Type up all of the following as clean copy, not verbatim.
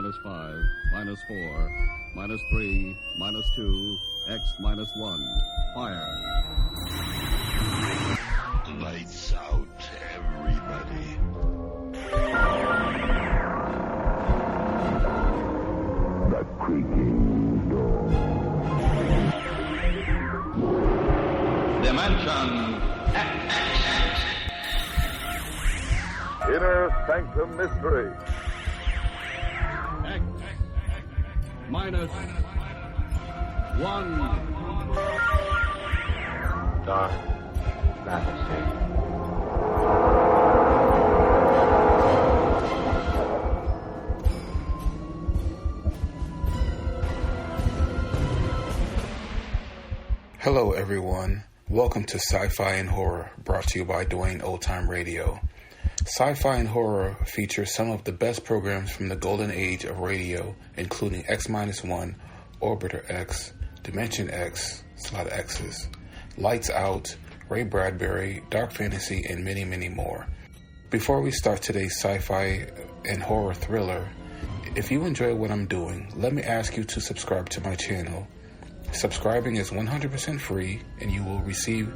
minus 5, minus 4, minus 3, minus 2, X minus 1. Fire. Lights out, everybody. The creaking door. Dimension X. Inner Sanctum Mystery. X minus 1. Dark fantasy. Hello everyone, welcome to Sci-Fi and Horror, brought to you by Dwayne Old Time Radio. Sci-Fi and Horror features some of the best programs from the golden age of radio, including X-1, Orbiter X, Dimension X, it's a lot of X's, Lights Out, Ray Bradbury, Dark Fantasy, and many, many more. Before we start today's sci-fi and horror thriller, if you enjoy what I'm doing, let me ask you to subscribe to my channel. Subscribing is 100% free, and you will receive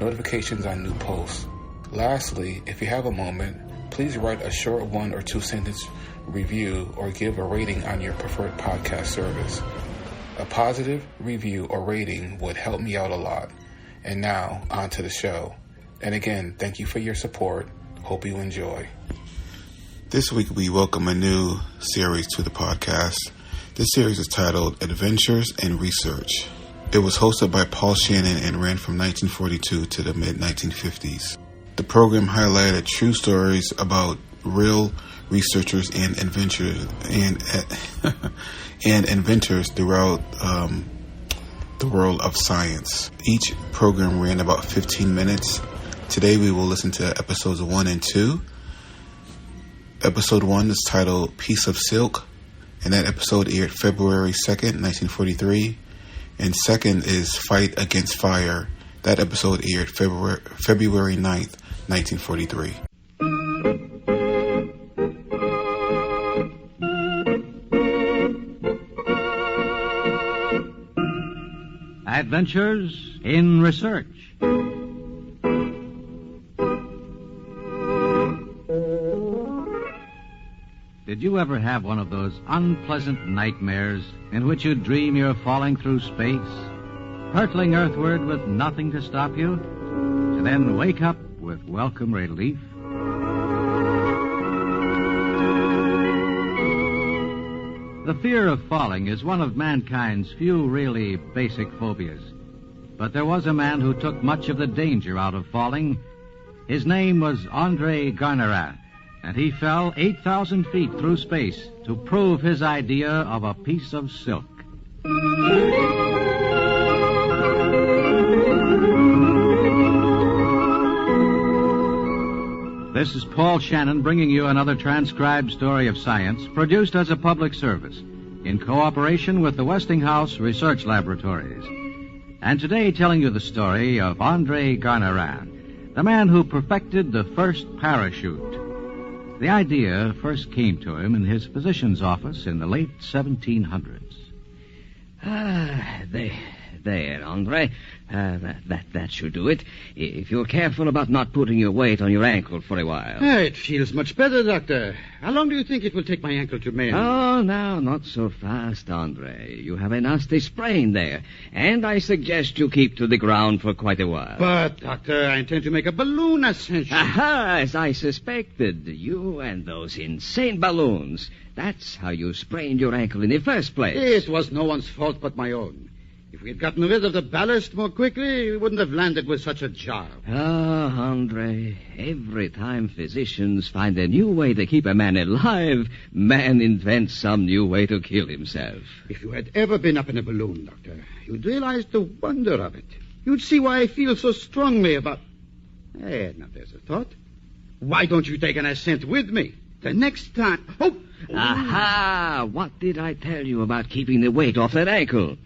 notifications on new posts. Lastly, if you have a moment, please write a short 1 or 2 sentence review or give a rating on your preferred podcast service. A positive review or rating would help me out a lot. And now, on to the show. And again, thank you for your support. Hope you enjoy. This week we welcome a new series to the podcast. This series is titled Adventures and Research. It was hosted by Paul Shannon and ran from 1942 to the mid-1950s. The program highlighted true stories about real researchers and inventors throughout the world of science. Each program ran about 15 minutes. Today we will listen to episodes 1 and 2. Episode 1 is titled Piece of Silk, and that episode aired February 2nd, 1943. And second is Fight Against Fire. That episode aired February 9th, 1943. Adventures in Research. Did you ever have one of those unpleasant nightmares in which you dream you're falling through space, hurtling earthward with nothing to stop you, and then wake up with welcome relief? The fear of falling is one of mankind's few really basic phobias. But there was a man who took much of the danger out of falling. His name was André-Jacques Garneri, and he fell 8,000 feet through space to prove his idea of a piece of silk. This is Paul Shannon bringing you another transcribed story of science produced as a public service in cooperation with the Westinghouse Research Laboratories. And today telling you the story of André-Jacques Garneri, the man who perfected the first parachute. The idea first came to him in his physician's office in the late 1700s. There, Andre. That should do it. If you're careful about not putting your weight on your ankle for a while. It feels much better, Doctor. How long do you think it will take my ankle to mend? Oh, now, not so fast, Andre. You have a nasty sprain there, and I suggest you keep to the ground for quite a while. But, Doctor, I intend to make a balloon ascension. Aha, as I suspected. You and those insane balloons. That's how you sprained your ankle in the first place. It was no one's fault but my own. If we had gotten rid of the ballast more quickly, we wouldn't have landed with such a jar. Ah, Andre, every time physicians find a new way to keep a man alive, man invents some new way to kill himself. If you had ever been up in a balloon, Doctor, you'd realize the wonder of it. You'd see why I feel so strongly about... Hey, now there's a thought. Why don't you take an ascent with me? The next time... Oh! Aha! What did I tell you about keeping the weight off that ankle?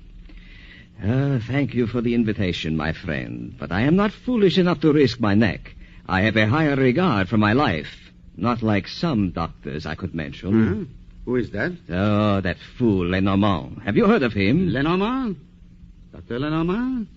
Thank you for the invitation, my friend, but I am not foolish enough to risk my neck. I have a higher regard for my life, not like some doctors I could mention. Who is that? Oh, that fool, Lenormand. Have you heard of him? Lenormand? Dr. Lenormand?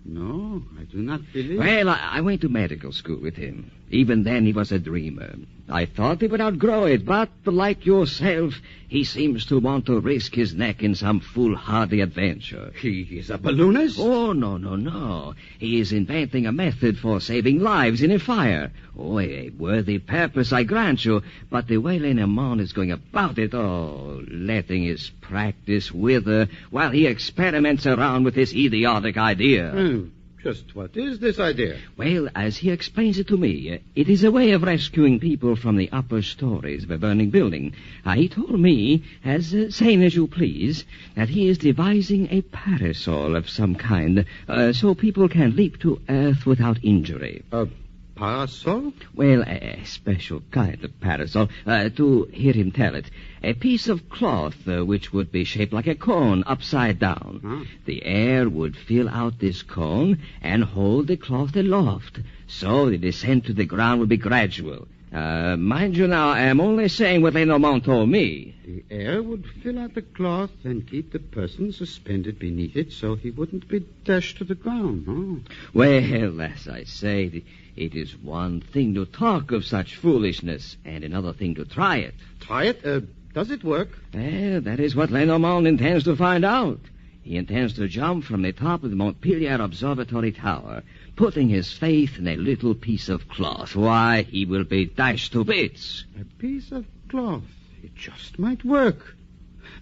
No, I do not believe. Well, I went to medical school with him. Even then, he was a dreamer. I thought he would outgrow it, but like yourself, he seems to want to risk his neck in some foolhardy adventure. He is a balloonist? Oh, no. He is inventing a method for saving lives in a fire. Oh, a worthy purpose, I grant you, but the way Lenormand is going about it, letting his practice wither while he experiments around with this idiotic idea. Just what is this idea? Well, as he explains it to me, it is a way of rescuing people from the upper stories of a burning building. He told me, as sane as you please, that he is devising a parasol of some kind, so people can leap to earth without injury. A parasol? Well, a special kind of parasol, to hear him tell it. A piece of cloth which would be shaped like a cone upside down. Huh? The air would fill out this cone and hold the cloth aloft, so the descent to the ground would be gradual. Mind you now, I am only saying what Lenormand told me. The air would fill out the cloth and keep the person suspended beneath it so he wouldn't be dashed to the ground. Oh. Well, as I say, it is one thing to talk of such foolishness and another thing to try it. Try it? Does it work? Well, that is what Lenormand intends to find out. He intends to jump from the top of the Montpellier Observatory Tower, putting his faith in a little piece of cloth. Why, he will be dashed to bits. A piece of cloth? It just might work.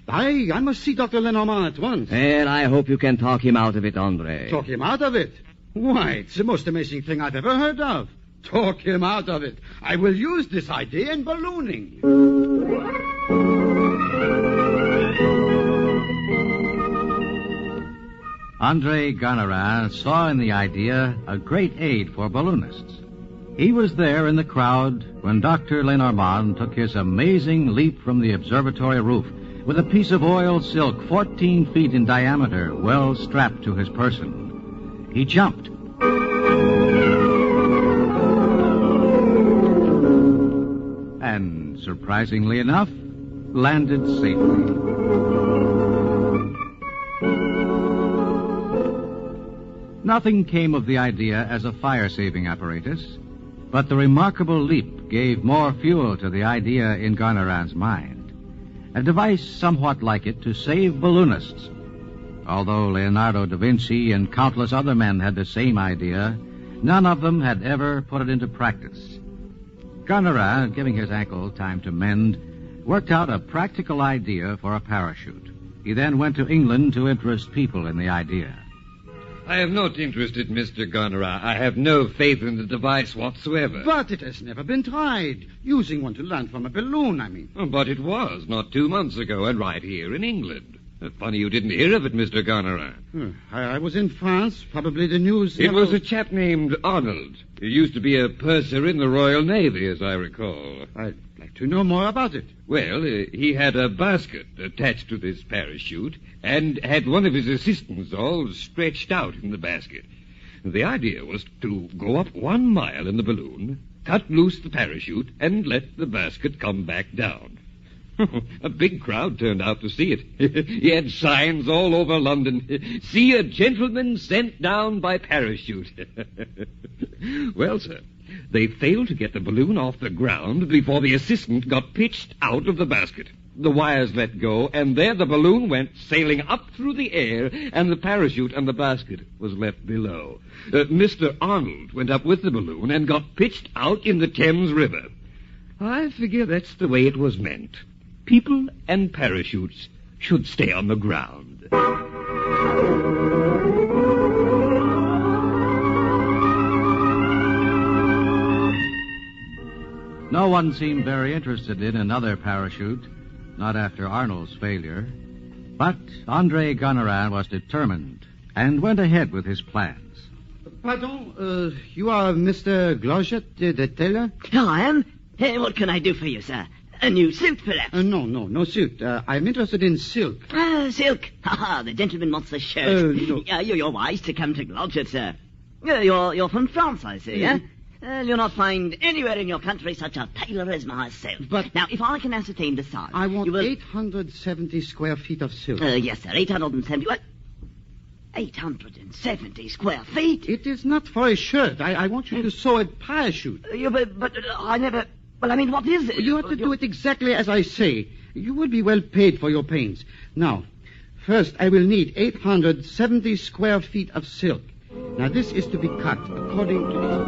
I must see Dr. Lenormand at once. Well, I hope you can talk him out of it, André. Talk him out of it? Why, it's the most amazing thing I've ever heard of. Talk him out of it. I will use this idea in ballooning. André Garneri saw in the idea a great aid for balloonists. He was there in the crowd when Dr. Lenormand took his amazing leap from the observatory roof with a piece of oiled silk 14 feet in diameter well strapped to his person. He jumped. And, surprisingly enough, landed safely. Nothing came of the idea as a fire-saving apparatus, but the remarkable leap gave more fuel to the idea in Garnerin's mind. A device somewhat like it to save balloonists. Although Leonardo da Vinci and countless other men had the same idea, none of them had ever put it into practice. Garneri, giving his ankle time to mend, worked out a practical idea for a parachute. He then went to England to interest people in the idea. I am not interested, Mr. Garneri. I have no faith in the device whatsoever. But it has never been tried. Using one to land from a balloon, I mean. Oh, but it was, not 2 months ago, and right here in England. Funny you didn't hear of it, Mr. Garneri. I was in France. Probably the news... It was a chap named Arnold. He used to be a purser in the Royal Navy, as I recall. I'd like to know more about it. Well, he had a basket attached to this parachute and had one of his assistants all stretched out in the basket. The idea was to go up 1 mile in the balloon, cut loose the parachute, and let the basket come back down. A big crowd turned out to see it. He had signs all over London. See a gentleman sent down by parachute. Well, sir, they failed to get the balloon off the ground before the assistant got pitched out of the basket. The wires let go, and there the balloon went sailing up through the air, and the parachute and the basket was left below. Mr. Arnold went up with the balloon and got pitched out in the Thames River. I figure that's the way it was meant. People and parachutes should stay on the ground. No one seemed very interested in another parachute, not after Arnold's failure. But André Garneri was determined and went ahead with his plans. Pardon, you are Mr. Glogette, the tailor? I am. What can I do for you, sir? A new suit, perhaps? No suit. I'm interested in silk. Silk. The gentleman wants the shirt. No. You're wise to come to Glogette, sir. You're from France, I see, eh? You'll not find anywhere in your country such a tailor as myself. But... Now, if I can ascertain the size... I want you will... 870 square feet of silk. Yes, sir, 870... What? 870 square feet? It is not for a shirt. I want you to sew a parachute. But I never... Well, I mean, what is it? You have to do it exactly as I say. You will be well paid for your pains. Now, first I will need 870 square feet of silk. Now, this is to be cut according to...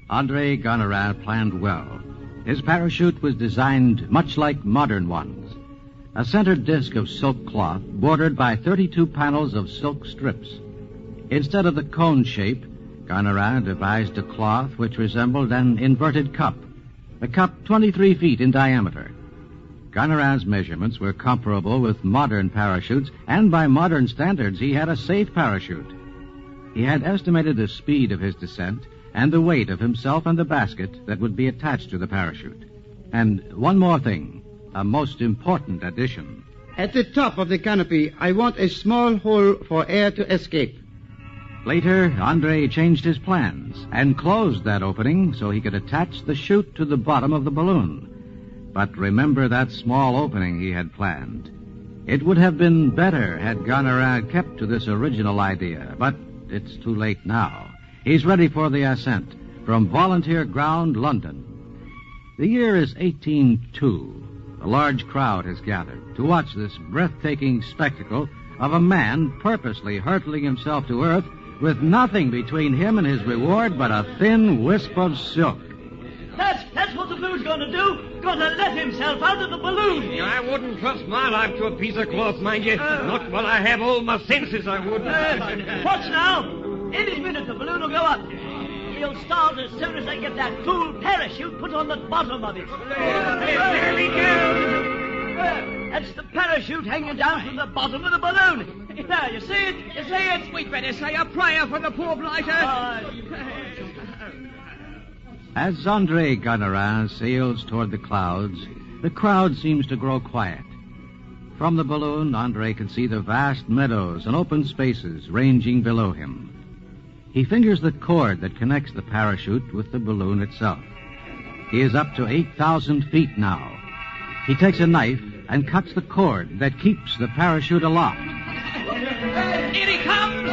André Garneri planned well. His parachute was designed much like modern ones. A center disc of silk cloth bordered by 32 panels of silk strips. Instead of the cone shape, Garneri devised a cloth which resembled an inverted cup, a cup 23 feet in diameter. Garneri's measurements were comparable with modern parachutes, and by modern standards, he had a safe parachute. He had estimated the speed of his descent and the weight of himself and the basket that would be attached to the parachute. And one more thing, a most important addition. At the top of the canopy, I want a small hole for air to escape. Later, André changed his plans and closed that opening so he could attach the chute to the bottom of the balloon. But remember that small opening he had planned. It would have been better had Garneri kept to this original idea, but it's too late now. He's ready for the ascent from Volunteer Ground, London. The year is 1802. A large crowd has gathered to watch this breathtaking spectacle of a man purposely hurtling himself to earth with nothing between him and his reward but a thin wisp of silk. That's what the blue's going to do. Going to let himself out of the balloon. Yeah, I wouldn't trust my life to a piece of cloth, mind you. Not while I have all my senses, I wouldn't. Watch now. Any minute the balloon will go up. He'll start as soon as they get that fool parachute put on the bottom of it. There we go. That's the parachute hanging down from the bottom of the balloon. Now, you see it? You see it? We'd better say a prayer for the poor blighter. As André Garneri sails toward the clouds, the crowd seems to grow quiet. From the balloon, André can see the vast meadows and open spaces ranging below him. He fingers the cord that connects the parachute with the balloon itself. He is up to 8,000 feet now. He takes a knife and cuts the cord that keeps the parachute aloft. Here he comes!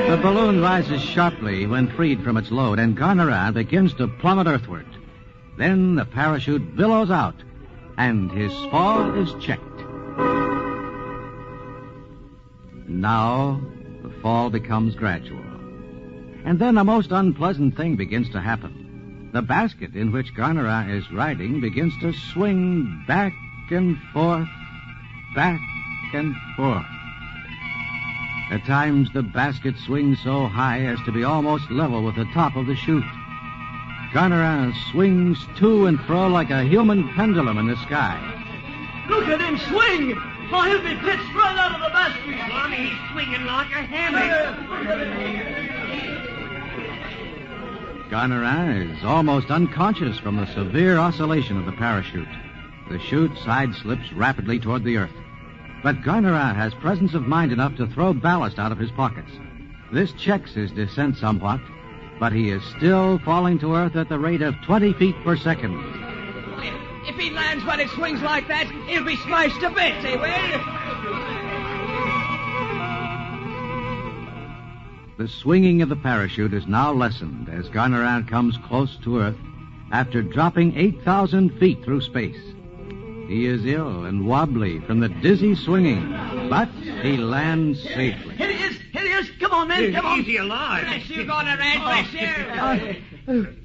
The balloon rises sharply when freed from its load, and Garneri begins to plummet earthward. Then the parachute billows out, and his fall is checked. Now, the fall becomes gradual. And then a most unpleasant thing begins to happen. The basket in which Garneri is riding begins to swing back and forth, back and forth. At times, the basket swings so high as to be almost level with the top of the chute. Garneri swings to and fro like a human pendulum in the sky. Look at him swing! Oh, he'll be pitched right out of the basket. Mommy, he's swinging like a hammock. Garneri is almost unconscious from the severe oscillation of the parachute. The chute side slips rapidly toward the earth. But Garneri has presence of mind enough to throw ballast out of his pockets. This checks his descent somewhat, but he is still falling to earth at the rate of 20 feet per second. If he lands when it swings like that, he'll be smashed to bits, he will. The swinging of the parachute is now lessened as Garneri comes close to earth after dropping 8,000 feet through space. He is ill and wobbly from the dizzy swinging, but he lands safely. Here he is! Here he is! Come on, men! Come on! Easy alive. Bless you, Garneri, bless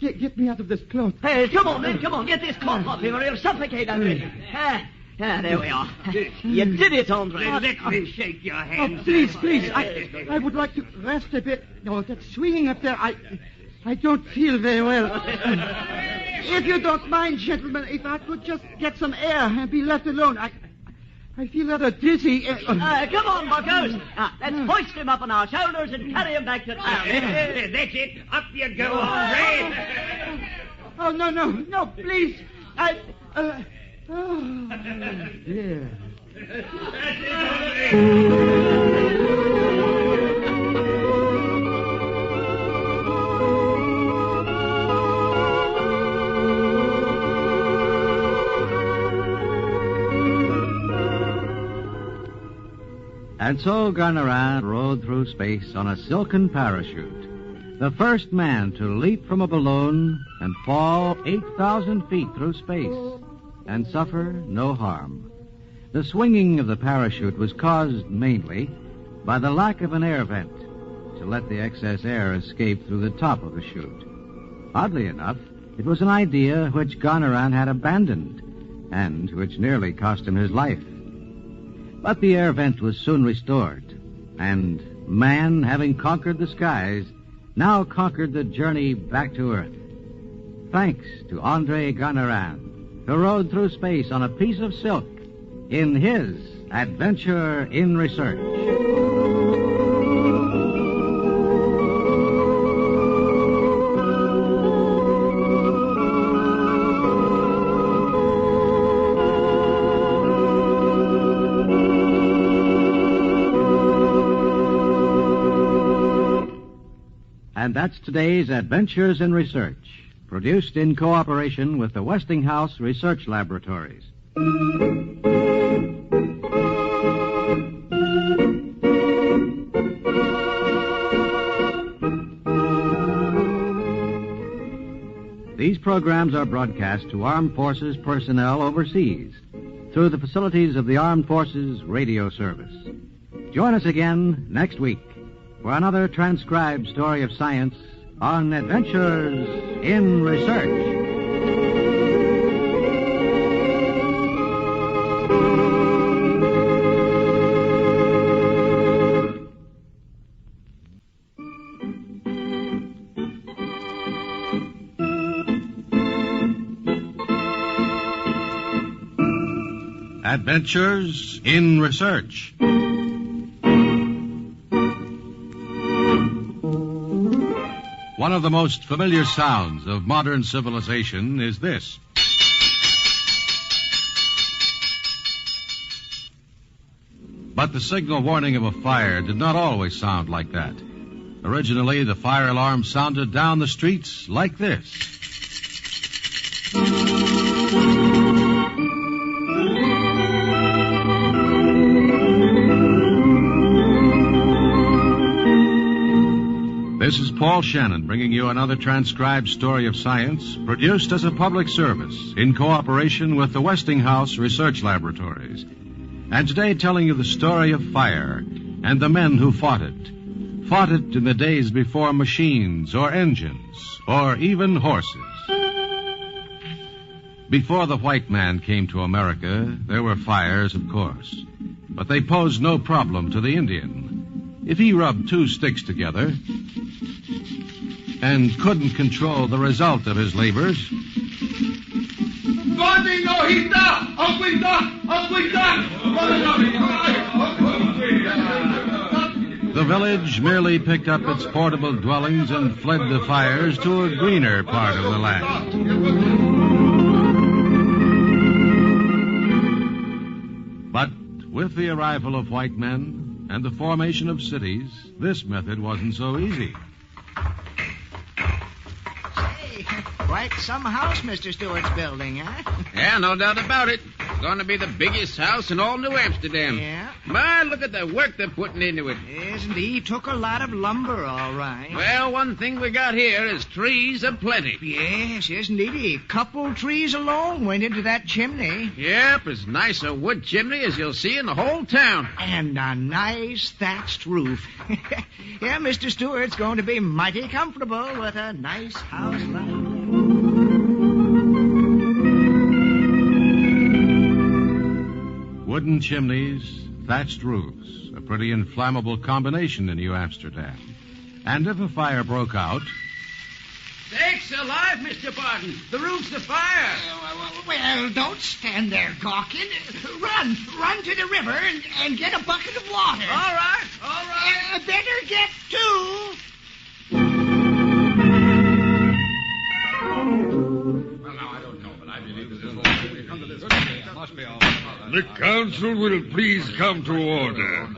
you. Get me out of this cloth. Hey, come on, men! Come on! Get this cloth off him or he'll suffocate under it. There we are. You did it, André. Let me shake your hand. Oh, please. I would like to rest a bit. No, that swinging up there, I don't feel very well. If you don't mind, gentlemen, if I could just get some air and be left alone. I feel rather dizzy. Come on, buckos. Let's hoist him up on our shoulders and carry him back to town. That's it. Up you go, André. Oh, no, please. Oh, dear. And so Garneri rode through space on a silken parachute, the first man to leap from a balloon and fall 8,000 feet through space and suffer no harm. The swinging of the parachute was caused mainly by the lack of an air vent to let the excess air escape through the top of the chute. Oddly enough, it was an idea which Garneri had abandoned and which nearly cost him his life. But the air vent was soon restored, and man, having conquered the skies, now conquered the journey back to Earth. Thanks to André-Jacques Garneri, who rode through space on a piece of silk in his adventure in research. And that's today's Adventures in Research, produced in cooperation with the Westinghouse Research Laboratories. These programs are broadcast to Armed Forces personnel overseas through the facilities of the Armed Forces Radio Service. Join us again next week for another transcribed story of science on Adventures in Research. Adventures in Research. One of the most familiar sounds of modern civilization is this. But the signal warning of a fire did not always sound like that. Originally, the fire alarm sounded down the streets like this. This is Paul Shannon bringing you another transcribed story of science produced as a public service in cooperation with the Westinghouse Research Laboratories. And today telling you the story of fire and the men who fought it. Fought it in the days before machines or engines or even horses. Before the white man came to America, there were fires, of course. But they posed no problem to the Indian. If he rubbed two sticks together and couldn't control the result of his labors, the village merely picked up its portable dwellings and fled the fires to a greener part of the land. But with the arrival of white men and the formation of cities, this method wasn't so easy. Quite some house Mr. Stewart's building, huh? Yeah, no doubt about it. It's going to be the biggest house in all New Amsterdam. Yeah? My, look at the work they're putting into it. Yes, and he took a lot of lumber, all right. Well, one thing we got here is trees aplenty. Yes, indeed. A couple trees alone went into that chimney. Yep, as nice a wood chimney as you'll see in the whole town. And a nice thatched roof. Yeah, Mr. Stewart's going to be mighty comfortable with a nice house like that. Wooden chimneys, thatched roofs, a pretty inflammable combination in New Amsterdam. And if a fire broke out... Sakes alive, Mr. Barton. The roof's afire. Well, don't stand there gawking. Run to the river and get a bucket of water. All right. Better get two. Look out, council will please come to order.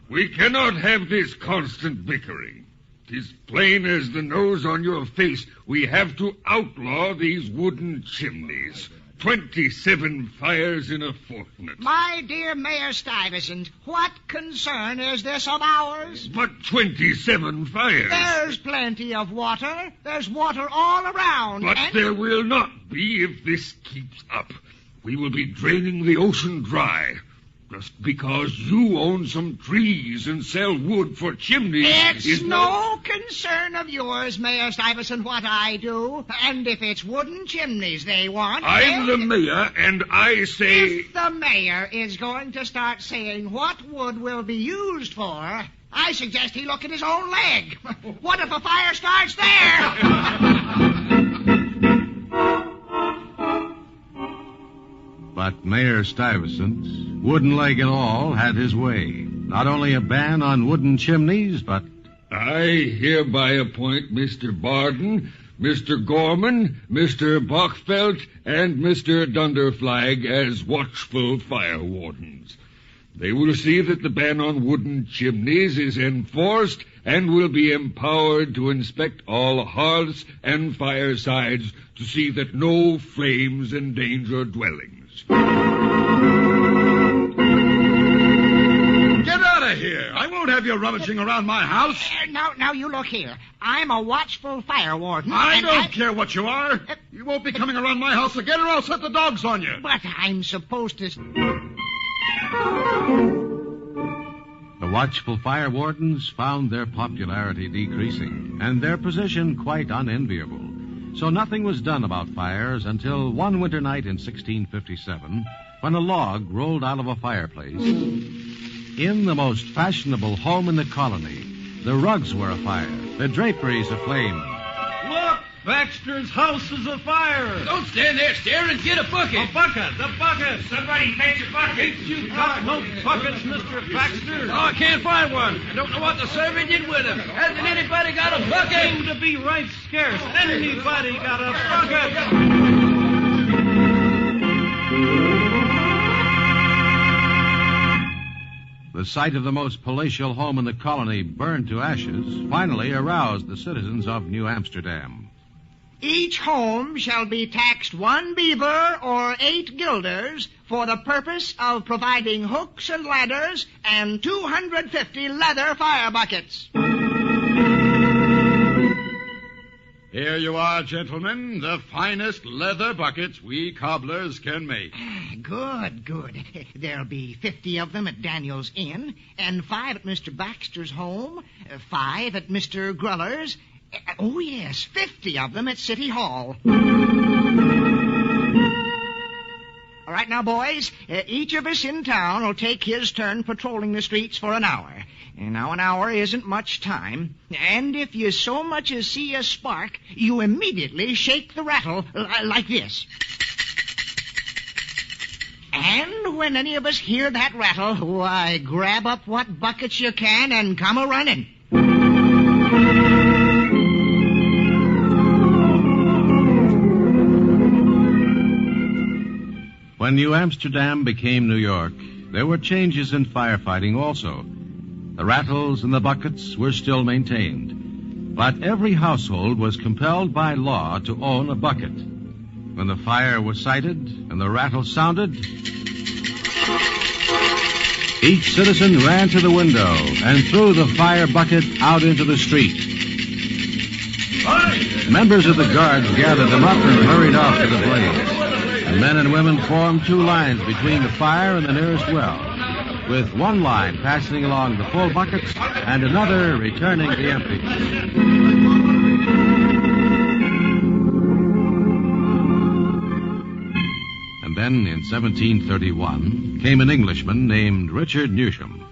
We cannot have this constant bickering. 'Tis plain as the nose on your face. We have to outlaw these wooden chimneys. 27 fires in a fortnight. My dear Mayor Stuyvesant, what concern is this of ours? But 27 fires. There's plenty of water. There's water all around. But there will not be if this keeps up. We will be draining the ocean dry. Just because you own some trees and sell wood for chimneys It's no concern of yours, Mayor Stuyvesant, what I do. And if it's wooden chimneys they want... I'm the mayor, and I say... If the mayor is going to start saying what wood will be used for, I suggest he look at his own leg. What if a fire starts there? But Mayor Stuyvesant, wooden leg and all, had his way. Not only a ban on wooden chimneys, but... I hereby appoint Mr. Barden, Mr. Gorman, Mr. Bachfelt, and Mr. Dunderflag as watchful fire wardens. They will see that the ban on wooden chimneys is enforced and will be empowered to inspect all hearths and firesides to see that no flames endanger dwellings. Get out of here! I won't have you rummaging around my house. Now, you look here. I'm a watchful fire warden. I don't care what you are. You won't be coming around my house again, or I'll set the dogs on you. But I'm supposed to... The watchful fire wardens found their popularity decreasing, and their position quite unenviable. So nothing was done about fires until one winter night in 1657, when a log rolled out of a fireplace. In the most fashionable home in the colony, the rugs were afire, the draperies aflame. Look! Baxter's house is afire! Don't stand there staring. Get a bucket! A bucket! The bucket! Somebody fetch a bucket! You got no buckets, Mr. Baxter? Oh, I can't find one. I don't know what the servant did with them. Hasn't anybody got a bucket? Seem to be right scarce. Anybody got a bucket? The sight of the most palatial home in the colony burned to ashes finally aroused the citizens of New Amsterdam. Each home shall be taxed 1 beaver or 8 guilders for the purpose of providing hooks and ladders and 250 leather fire buckets. Here you are, gentlemen, the finest leather buckets we cobblers can make. Good. There'll be 50 of them at Daniel's Inn, and 5 at Mr. Baxter's home, 5 at Mr. Gruller's. Oh, yes, 50 of them at City Hall. All right, now, boys, each of us in town will take his turn patrolling the streets for an hour. Now, an hour isn't much time, and if you so much as see a spark, you immediately shake the rattle like this. And when any of us hear that rattle, why, grab up what buckets you can and come a-running. When New Amsterdam became New York, there were changes in firefighting also. The rattles and the buckets were still maintained, but every household was compelled by law to own a bucket. When the fire was sighted and the rattle sounded, each citizen ran to the window and threw the fire bucket out into the street. Members of the guards gathered them up and hurried off to the blaze. The men and women formed 2 lines between the fire and the nearest well, with one line passing along the full buckets and another returning the empty. And then in 1731 came an Englishman named Richard Newsham.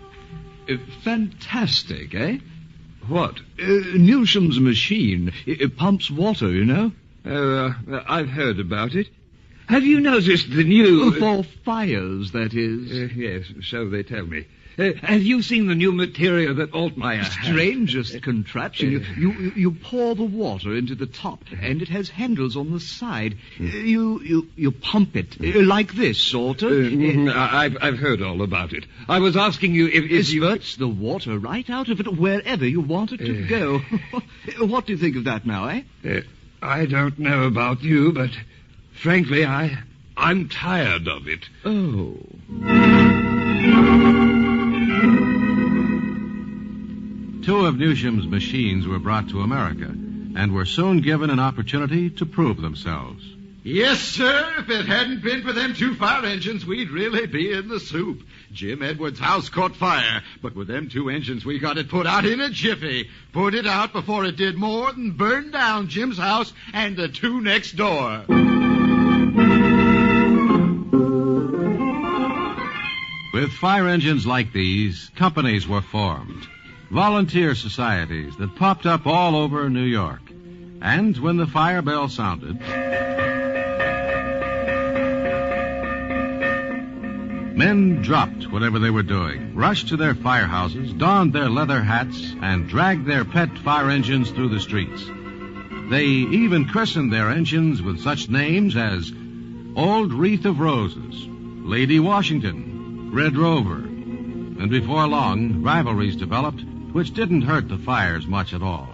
Fantastic, eh? What? Newsham's machine. It pumps water, you know. I've heard about it. Have you noticed the new... For fires, that is. Yes, so they tell me. Have you seen the new material that Altmaier has? Strangest contraption. You pour the water into the top, and it has handles on the side. You pump it like this, sort of. I've heard all about it. I was asking you if it spurts the water right out of it wherever you want it to go. What do you think of that now, eh? I don't know about you, but frankly, I'm tired of it. Oh. Two of Newsham's machines were brought to America and were soon given an opportunity to prove themselves. Yes, sir. If it hadn't been for them two fire engines, we'd really be in the soup. Jim Edwards' house caught fire, but with them two engines, we got it put out in a jiffy. Put it out before it did more than burn down Jim's house and the two next door. With fire engines like these, companies were formed. Volunteer societies that popped up all over New York. And when the fire bell sounded, men dropped whatever they were doing, rushed to their firehouses, donned their leather hats, and dragged their pet fire engines through the streets. They even christened their engines with such names as Old Wreath of Roses, Lady Washington, Red Rover. And before long, rivalries developed which didn't hurt the fires much at all.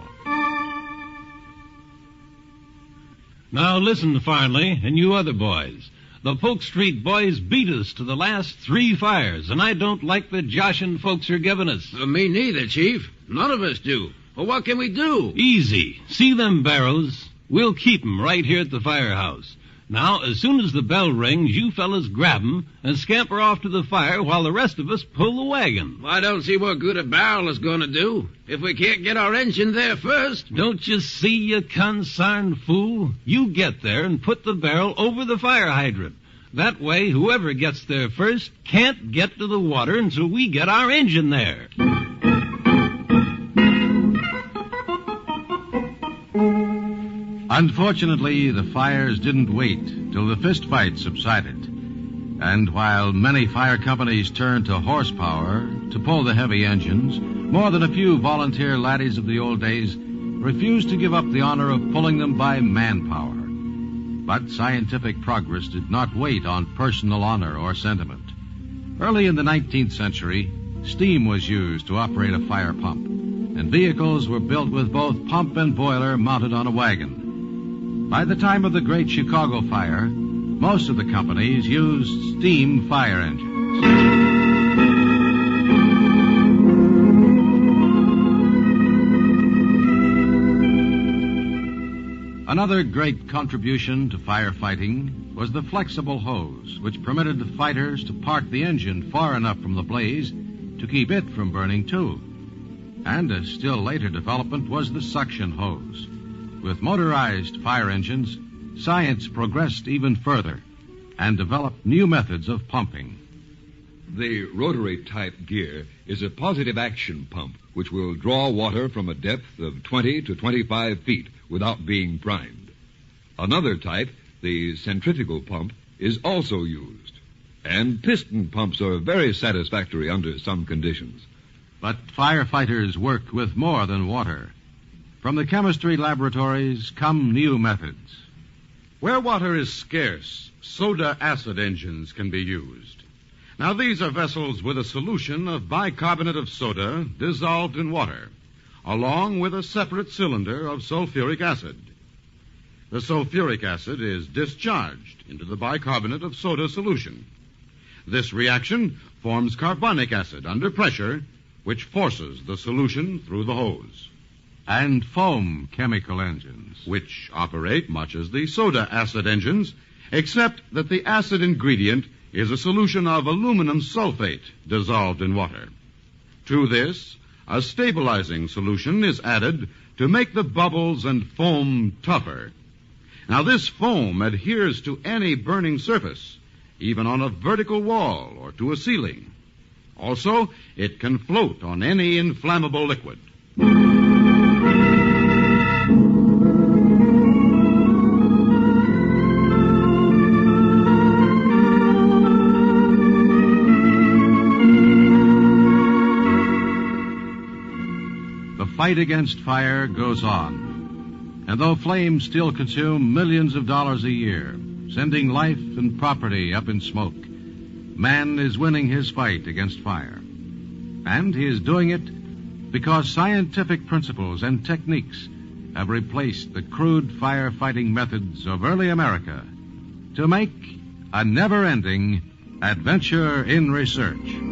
Now listen, Farnley, and you other boys. The Polk Street boys beat us to the last 3 fires, and I don't like the joshing folks are giving us. Me neither, Chief. None of us do. Well, what can we do? Easy. See them barrels? We'll keep 'em right here at the firehouse. Now, as soon as the bell rings, you fellas grab 'em and scamper off to the fire while the rest of us pull the wagon. Well, I don't see what good a barrel is going to do if we can't get our engine there first. Don't you see, you consarned fool? You get there and put the barrel over the fire hydrant. That way, whoever gets there first can't get to the water until we get our engine there. Unfortunately, the fires didn't wait till the fistfight subsided. And while many fire companies turned to horsepower to pull the heavy engines, more than a few volunteer laddies of the old days refused to give up the honor of pulling them by manpower. But scientific progress did not wait on personal honor or sentiment. Early in the 19th century, steam was used to operate a fire pump, and vehicles were built with both pump and boiler mounted on a wagon. By the time of the Great Chicago Fire, most of the companies used steam fire engines. Another great contribution to firefighting was the flexible hose, which permitted the fighters to park the engine far enough from the blaze to keep it from burning too. And a still later development was the suction hose. With motorized fire engines, science progressed even further and developed new methods of pumping. The rotary-type gear is a positive action pump which will draw water from a depth of 20 to 25 feet without being primed. Another type, the centrifugal pump, is also used. And piston pumps are very satisfactory under some conditions. But firefighters worked with more than water. From the chemistry laboratories come new methods. Where water is scarce, soda acid engines can be used. Now, these are vessels with a solution of bicarbonate of soda dissolved in water, along with a separate cylinder of sulfuric acid. The sulfuric acid is discharged into the bicarbonate of soda solution. This reaction forms carbonic acid under pressure, which forces the solution through the hose. And foam chemical engines, which operate much as the soda acid engines, except that the acid ingredient is a solution of aluminum sulfate dissolved in water. To this, a stabilizing solution is added to make the bubbles and foam tougher. Now, this foam adheres to any burning surface, even on a vertical wall or to a ceiling. Also, it can float on any inflammable liquid. fight against fire goes on. And though flames still consume millions of dollars a year, sending life and property up in smoke, man is winning his fight against fire. And he is doing it because scientific principles and techniques have replaced the crude firefighting methods of early America to make a never-ending adventure in research.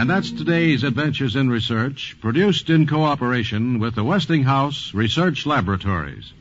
And that's today's Adventures in Research, produced in cooperation with the Westinghouse Research Laboratories.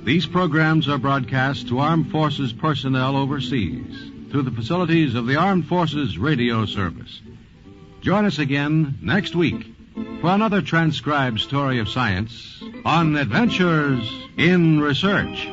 These programs are broadcast to Armed Forces personnel overseas through the facilities of the Armed Forces Radio Service. Join us again next week for another transcribed story of science on Adventures in Research.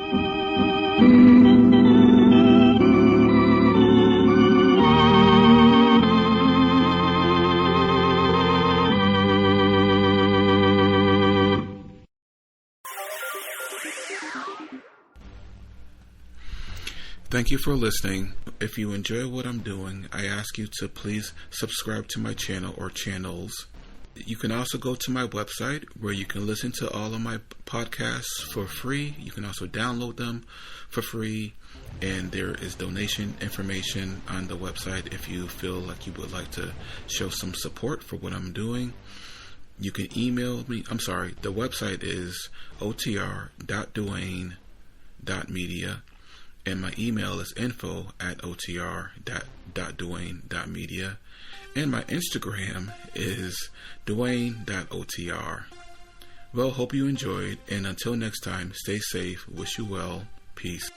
Thank you for listening. If you enjoy what I'm doing, I ask you to please subscribe to my channel or channels. You can also go to my website where you can listen to all of my podcasts for free. You can also download them for free. And there is donation information on the website if you feel like you would like to show some support for what I'm doing. You can email me. The website is otr.duane.media. And my email is info@otr.duane.media. And my Instagram is duane.otr. Well, hope you enjoyed. And until next time, stay safe. Wish you well. Peace.